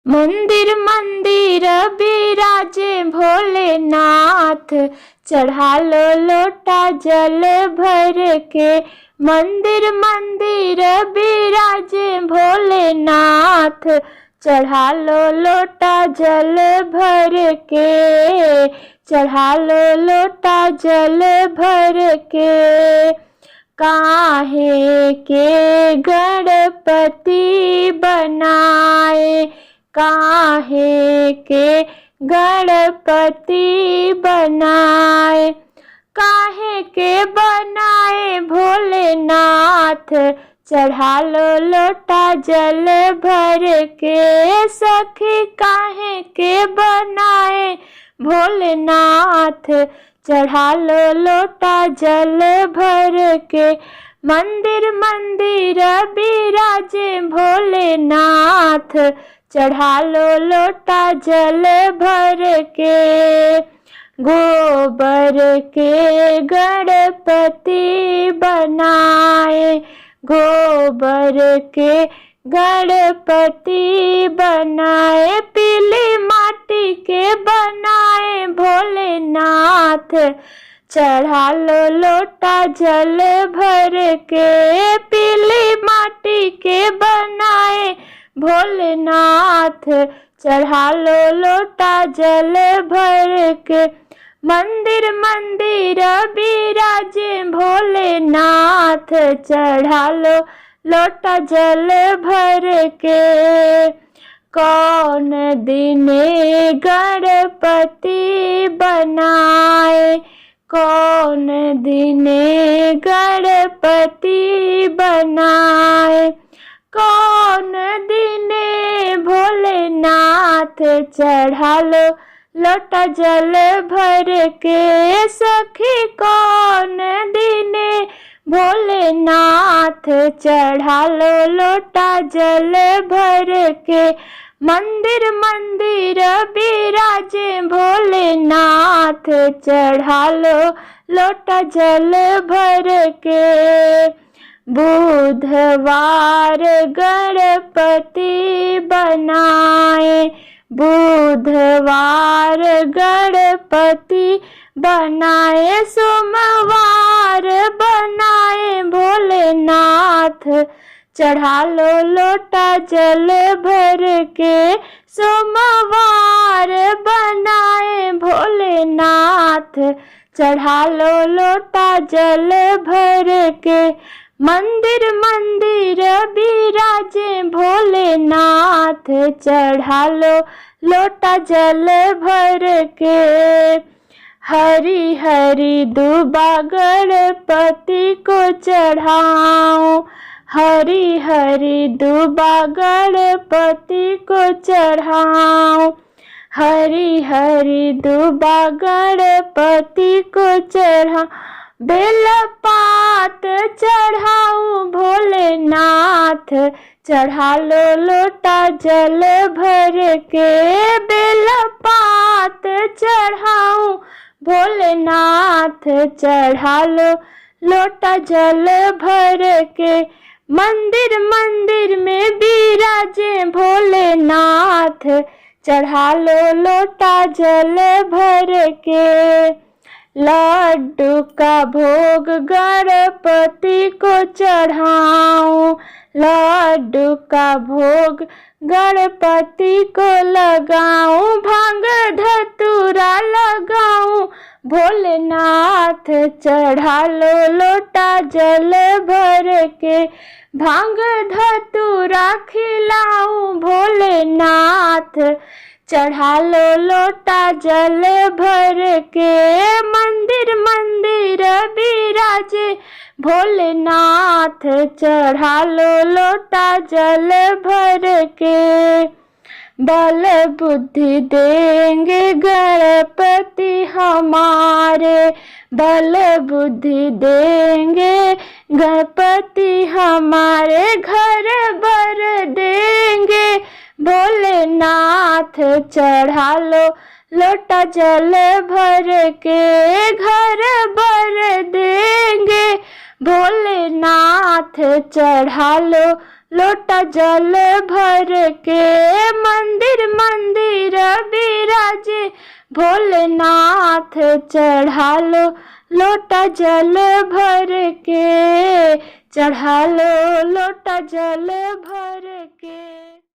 मंदिर मंदिर बिराजे भोलेनाथ, चढ़ा लो लोटा जल भर के। मंदिर मंदिर बिराजे भोलेनाथ, चढ़ा लो लोटा जल भर के। चढ़ा लो लोटा जल भर के। काहे के गणपति बनाए, काहे के गणपति बनाए। काहे के बनाए भोलेनाथ, चढ़ा लो लोटा जल भर के। सखी काहे के बनाए भोलेनाथ, चढ़ा लो लोटा जल भर के। मंदिर मंदिर बिराजे भोलेनाथ, चढ़ा लो लोटा जल भर के। गोबर के गणपति बनाए, गोबर के गणपति बनाए। पीली माटी के बनाए भोलेनाथ, चढ़ा लो लोटा जल भर के। पीली माटी के बनाए भोलेनाथ, चढ़ा लो लोटा जल भर के। मंदिर मंदिर बिराजे भोलेनाथ, चढ़ा लो लोटा जल भर के। कौन दिने गणपति बनाए, कौन दिने गणपति बनाए। कौन दिने भोलेनाथ, चढ़ा लो लोटा जल भर के। सखी कौन दिने भोलेनाथ, चढ़ा लो लोटा जल भर के। मंदिर मंदिर बिराजे भोलेनाथ, चढ़ा लो लोटा जल भर के। बुधवार गणपति बनाए, बुधवार गणपति बनाए। सोमवार बनाए भोलेनाथ, चढ़ा लो लोटा जल भर के। सोमवार बनाए भोलेनाथ, चढ़ा लो लोटा जल भर के। मंदिर मंदिर बिराजे भोलेनाथ, चढ़ा लो लोटा जल भर के। हरी हरी दूबा गणपति को चढ़ाऊं, हरी हरी दूबा गणपति को चढ़ाऊं। हरी हरी दूबा गणपति को चढ़ाऊं। बेलपात चढ़ाऊं भोलेनाथ, चढ़ा लो लोटा जल भर के। बेलपात चढ़ाऊं भोलेनाथ, चढ़ा लो लोटा जल भर के। मंदिर मंदिर में बिराजे भोलेनाथ, चढ़ा लो लोटा जल भर के। लड्डू का भोग गणपति को चढ़ाऊं, लड्डू का भोग गणपति को लगाऊं। भांग धतूरा लगाऊं भोलेनाथ, चढ़ा लो लोटा जल भर के। भांग धतूरा खिलाऊं भोलेनाथ, चढ़ा लो लोटा जल भर के। मंदिर मंदिर बिराजे भोलेनाथ, चढ़ा लो लोटा जल भर के। बल बुद्धि देंगे गणपति हमारे, बल बुद्धि देंगे गणपति हमारे। घर बर देंगे भोलेनाथ, चढ़ा लो लोटा जल भर के। घर बर देंगे भोलेनाथ, चढ़ा लो लोटा जल भर के। मंदिर फिर मंदिर विराजे भोलेनाथ, चढ़ा लो लोटा जल भर के, चढ़ा लो लोटा जल भर के।